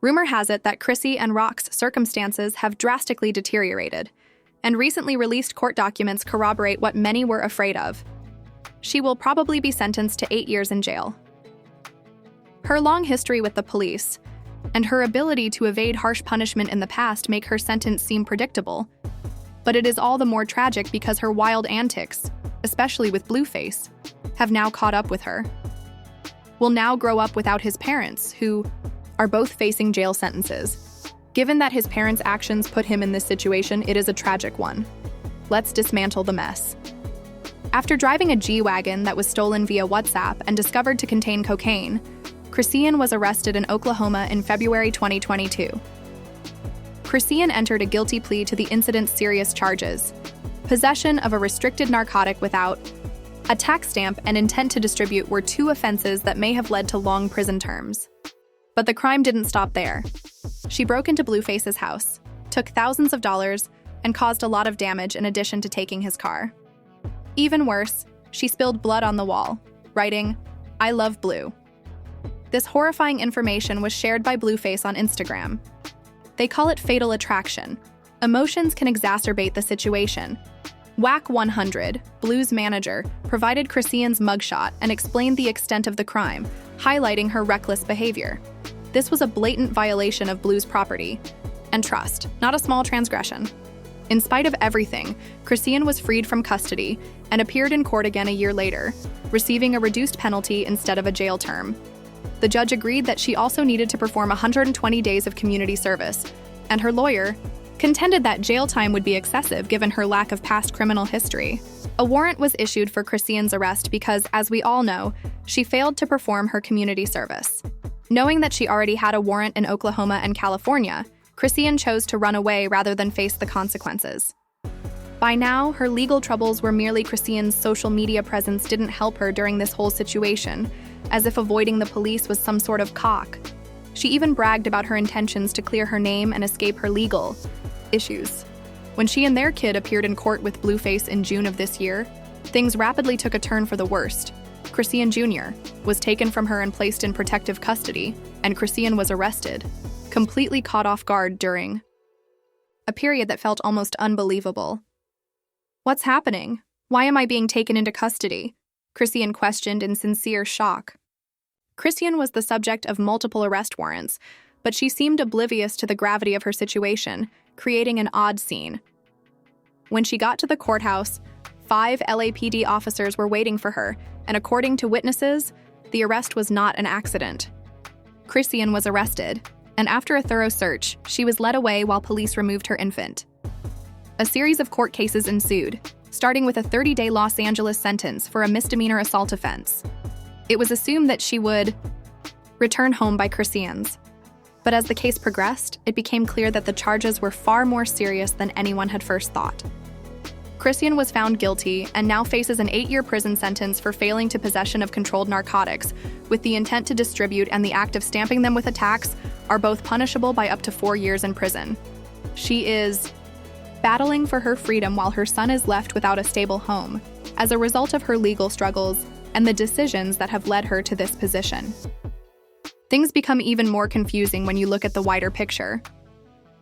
Rumor has it that Chrisean Rock's circumstances have drastically deteriorated, and recently released court documents corroborate what many were afraid of. She will probably be sentenced to 8 years in jail. Her long history with the police and her ability to evade harsh punishment in the past make her sentence seem predictable, but it is all the more tragic because her wild antics, especially with Blueface, have now caught up with her. Will now grow up without his parents, who are both facing jail sentences. Given that his parents' actions put him in this situation, it is a tragic one. Let's dismantle the mess. After driving a G-Wagon that was stolen via WhatsApp and discovered to contain cocaine, Chrisean was arrested in Oklahoma in February 2022. Chrisean entered a guilty plea to the incident's serious charges: possession of a restricted narcotic without a tax stamp and intent to distribute were 2 offenses that may have led to long prison terms. But the crime didn't stop there. She broke into Blueface's house, took thousands of dollars, and caused a lot of damage in addition to taking his car. Even worse, she spilled blood on the wall, writing, "I love Blue." This horrifying information was shared by Blueface on Instagram. They call it fatal attraction. Emotions can exacerbate the situation. Whack 100, Blue's manager, provided Chrisean's mugshot and explained the extent of the crime, highlighting her reckless behavior. This was a blatant violation of Blue's property and trust, not a small transgression. In spite of everything, Chrisean was freed from custody and appeared in court again a year later, receiving a reduced penalty instead of a jail term. The judge agreed that she also needed to perform 120 days of community service, and her lawyer contended that jail time would be excessive given her lack of past criminal history. A warrant was issued for Chrisean's arrest because, as we all know, she failed to perform her community service. Knowing that she already had a warrant in Oklahoma and California, Chrisean chose to run away rather than face the consequences. By now, her legal troubles were merely Chrisean's social media presence didn't help her during this whole situation, as if avoiding the police was some sort of cock. She even bragged about her intentions to clear her name and escape her legal issues. When she and their kid appeared in court with Blueface in June of this year, things rapidly took a turn for the worst. Chrisean Jr. was taken from her and placed in protective custody, and Chrisean was arrested, completely caught off guard during a period that felt almost unbelievable. "What's happening? Why am I being taken into custody?" Chrisean questioned in sincere shock. Chrisean was the subject of multiple arrest warrants, but she seemed oblivious to the gravity of her situation, creating an odd scene. When she got to the courthouse, 5 LAPD officers were waiting for her, and according to witnesses, the arrest was not an accident. Chrisean was arrested, and after a thorough search, she was led away while police removed her infant. A series of court cases ensued, starting with a 30-day Los Angeles sentence for a misdemeanor assault offense. It was assumed that she would return home by Chrisean's. But as the case progressed, it became clear that the charges were far more serious than anyone had first thought. Chrisean was found guilty and now faces an 8-year prison sentence for failing to possession of controlled narcotics, with the intent to distribute and the act of stamping them with a tax are both punishable by up to 4 years in prison. She is battling for her freedom while her son is left without a stable home, as a result of her legal struggles and the decisions that have led her to this position. Things become even more confusing when you look at the wider picture.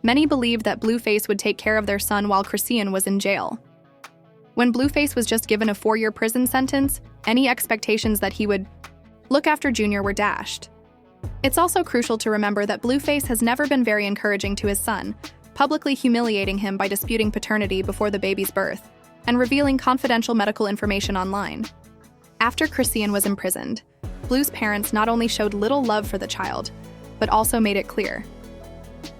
Many believed that Blueface would take care of their son while Chrisean was in jail. When Blueface was just given a 4-year prison sentence, any expectations that he would look after Junior were dashed. It's also crucial to remember that Blueface has never been very encouraging to his son, publicly humiliating him by disputing paternity before the baby's birth and revealing confidential medical information online. After Chrisean was imprisoned, Blue's parents not only showed little love for the child, but also made it clear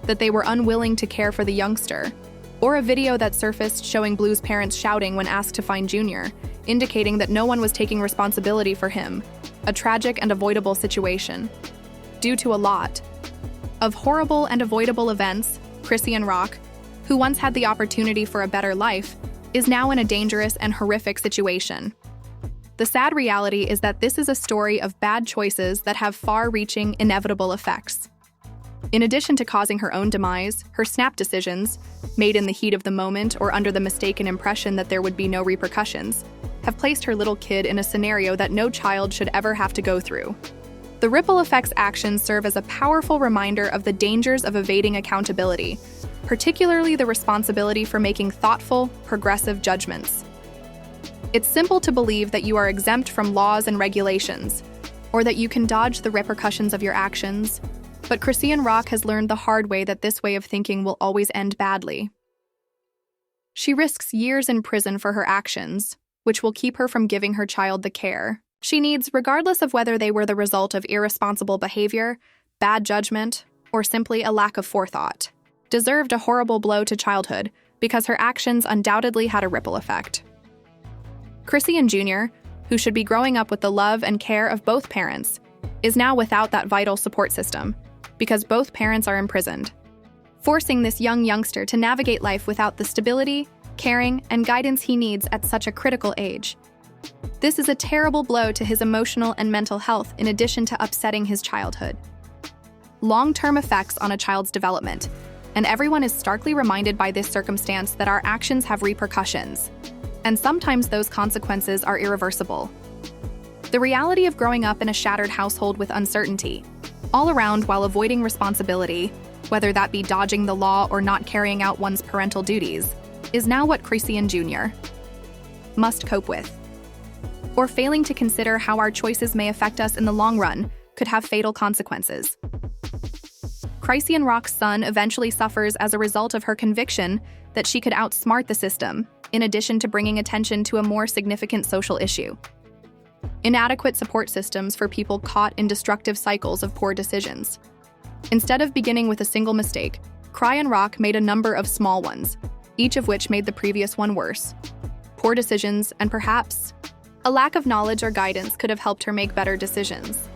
that they were unwilling to care for the youngster, or a video that surfaced showing Blue's parents shouting when asked to find Junior, indicating that no one was taking responsibility for him, a tragic and avoidable situation. Due to a lot of horrible and avoidable events, Chrisean Rock, who once had the opportunity for a better life, is now in a dangerous and horrific situation. The sad reality is that this is a story of bad choices that have far-reaching, inevitable effects. In addition to causing her own demise, her snap decisions, made in the heat of the moment or under the mistaken impression that there would be no repercussions, have placed her little kid in a scenario that no child should ever have to go through. The ripple effect's actions serve as a powerful reminder of the dangers of evading accountability, particularly the responsibility for making thoughtful, progressive judgments. It's simple to believe that you are exempt from laws and regulations, or that you can dodge the repercussions of your actions, but Chrisean Rock has learned the hard way that this way of thinking will always end badly. She risks years in prison for her actions, which will keep her from giving her child the care she needs, regardless of whether they were the result of irresponsible behavior, bad judgment, or simply a lack of forethought. Deserved a horrible blow to childhood because her actions undoubtedly had a ripple effect. Chrisean Jr., who should be growing up with the love and care of both parents, is now without that vital support system because both parents are imprisoned, forcing this young youngster to navigate life without the stability, caring, and guidance he needs at such a critical age. This is a terrible blow to his emotional and mental health in addition to upsetting his childhood. Long-term effects on a child's development, and everyone is starkly reminded by this circumstance that our actions have repercussions, and sometimes those consequences are irreversible. The reality of growing up in a shattered household with uncertainty, all around while avoiding responsibility, whether that be dodging the law or not carrying out one's parental duties, is now what Chrisean Jr. must cope with. Or failing to consider how our choices may affect us in the long run could have fatal consequences. Chrisean Rock's son eventually suffers as a result of her conviction that she could outsmart the system, in addition to bringing attention to a more significant social issue: inadequate support systems for people caught in destructive cycles of poor decisions. Instead of beginning with a single mistake, Chrisean Rock made a number of small ones, each of which made the previous one worse. Poor decisions, and perhaps a lack of knowledge or guidance, could have helped her make better decisions.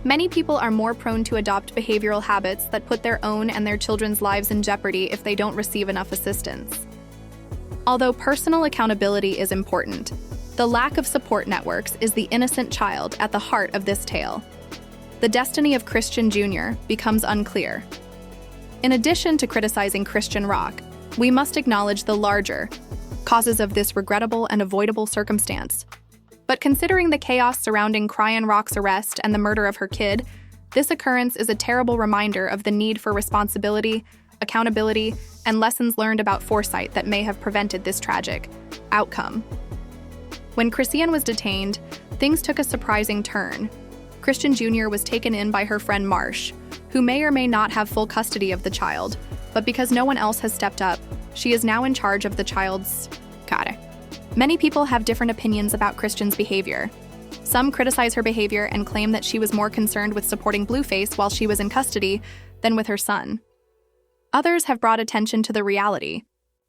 Many people are more prone to adopt behavioral habits that put their own and their children's lives in jeopardy if they don't receive enough assistance. Although personal accountability is important, the lack of support networks is the innocent child at the heart of this tale. The destiny of Chrisean Jr. becomes unclear. In addition to criticizing Chrisean Rock, we must acknowledge the larger causes of this regrettable and avoidable circumstance. But considering the chaos surrounding Chrisean Rock's arrest and the murder of her kid, this occurrence is a terrible reminder of the need for responsibility, accountability, and lessons learned about foresight that may have prevented this tragic outcome. When Chrisean was detained, things took a surprising turn. Chrisean Jr. was taken in by her friend Marsh, who may or may not have full custody of the child, but because no one else has stepped up, she is now in charge of the child's care. Many people have different opinions about Chrisean's behavior. Some criticize her behavior and claim that she was more concerned with supporting Blueface while she was in custody than with her son. Others have brought attention to the reality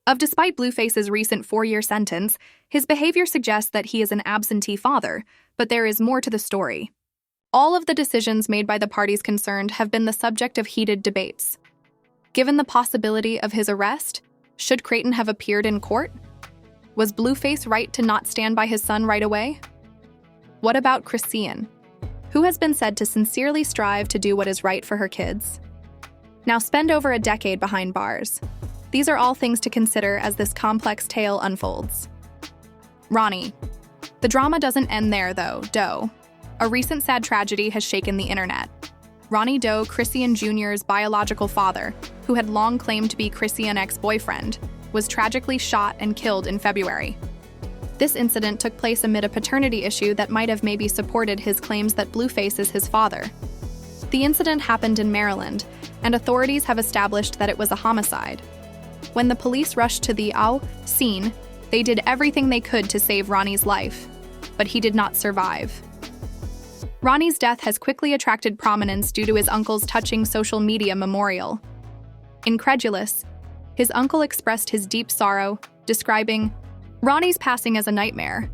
of, despite Blueface's recent 4-year sentence, his behavior suggests that he is an absentee father, but there is more to the story. All of the decisions made by the parties concerned have been the subject of heated debates. Given the possibility of his arrest, should Creighton have appeared in court? Was Blueface right to not stand by his son right away? What about Chrisean, who has been said to sincerely strive to do what is right for her kids? Now spend over a decade behind bars. These are all things to consider as this complex tale unfolds. Ronnie. The drama doesn't end there, though. Doe. A recent sad tragedy has shaken the internet. Ronnie Doe, Chrisean Jr.'s biological father, who had long claimed to be Chrisean's ex-boyfriend, was tragically shot and killed in February. This incident took place amid a paternity issue that might have maybe supported his claims that Blueface is his father. The incident happened in Maryland, and authorities have established that it was a homicide. When the police rushed to the scene, they did everything they could to save Ronnie's life, but he did not survive. Ronnie's death has quickly attracted prominence due to his uncle's touching social media memorial. Incredulous, his uncle expressed his deep sorrow, describing Ronnie's passing as a nightmare.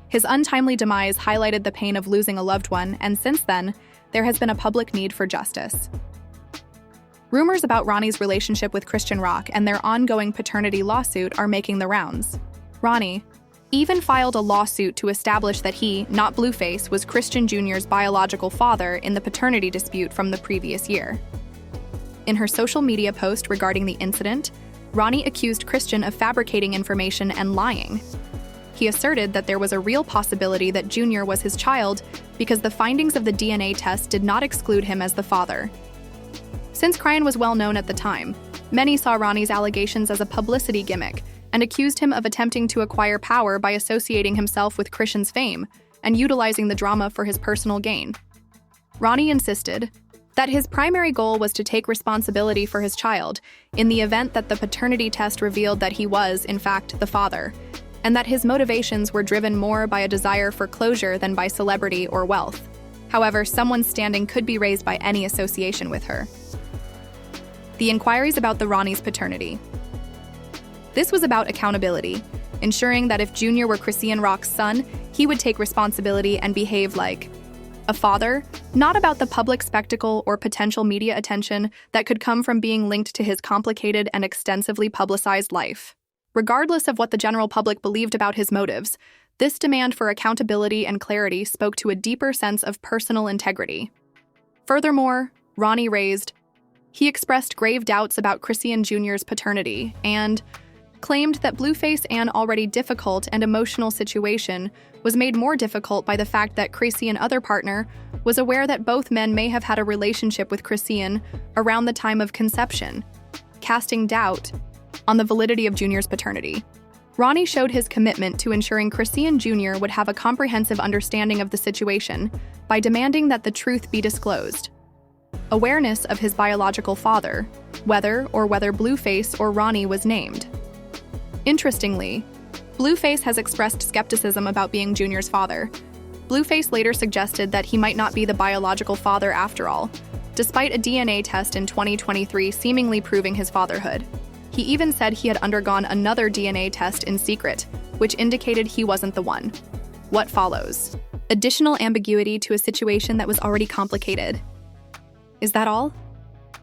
His untimely demise highlighted the pain of losing a loved one, and since then, there has been a public need for justice. Rumors about Ronnie's relationship with Chrisean Rock and their ongoing paternity lawsuit are making the rounds. Ronnie even filed a lawsuit to establish that he, not Blueface, was Chrisean Jr.'s biological father in the paternity dispute from the previous year. In her social media post regarding the incident, Ronnie accused Chrisean of fabricating information and lying. He asserted that there was a real possibility that Junior was his child because the findings of the DNA test did not exclude him as the father. Since Chrisean was well known at the time, many saw Ronnie's allegations as a publicity gimmick and accused him of attempting to acquire power by associating himself with Chrisean's fame and utilizing the drama for his personal gain. Ronnie insisted that his primary goal was to take responsibility for his child in the event that the paternity test revealed that he was, in fact, the father, and that his motivations were driven more by a desire for closure than by celebrity or wealth. However, someone's standing could be raised by any association with her. The inquiries about the Ronnie's paternity. This was about accountability, ensuring that if Junior were Chrisean Rock's son, he would take responsibility and behave like a father, not about the public spectacle or potential media attention that could come from being linked to his complicated and extensively publicized life. Regardless of what the general public believed about his motives, this demand for accountability and clarity spoke to a deeper sense of personal integrity. Furthermore, Ronnie he expressed grave doubts about Chrisean Jr.'s paternity and claimed that Blueface, an already difficult and emotional situation, was made more difficult by the fact that Chrisean's other partner was aware that both men may have had a relationship with Chrisean around the time of conception, casting doubt on the validity of Junior's paternity. Ronnie showed his commitment to ensuring Chrisean Jr. would have a comprehensive understanding of the situation by demanding that the truth be disclosed. Awareness of his biological father, whether Blueface or Ronnie was named. Interestingly, Blueface has expressed skepticism about being Junior's father. Blueface later suggested that he might not be the biological father after all, despite a DNA test in 2023 seemingly proving his fatherhood. He even said he had undergone another DNA test in secret, which indicated he wasn't the one. What follows? Additional ambiguity to a situation that was already complicated. Is that all?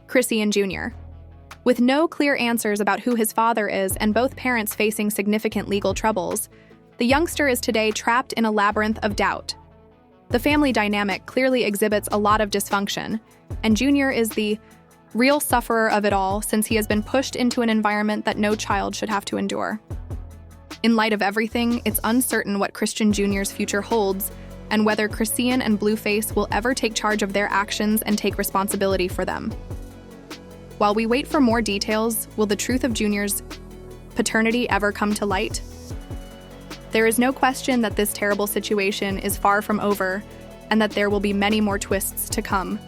Chrisean Jr. With no clear answers about who his father is and both parents facing significant legal troubles, the youngster is today trapped in a labyrinth of doubt. The family dynamic clearly exhibits a lot of dysfunction, and Junior is the real sufferer of it all since he has been pushed into an environment that no child should have to endure. In light of everything, it's uncertain what Chrisean Jr.'s future holds and whether Chrisean and Blueface will ever take charge of their actions and take responsibility for them. While we wait for more details, will the truth of Junior's paternity ever come to light? There is no question that this terrible situation is far from over and that there will be many more twists to come.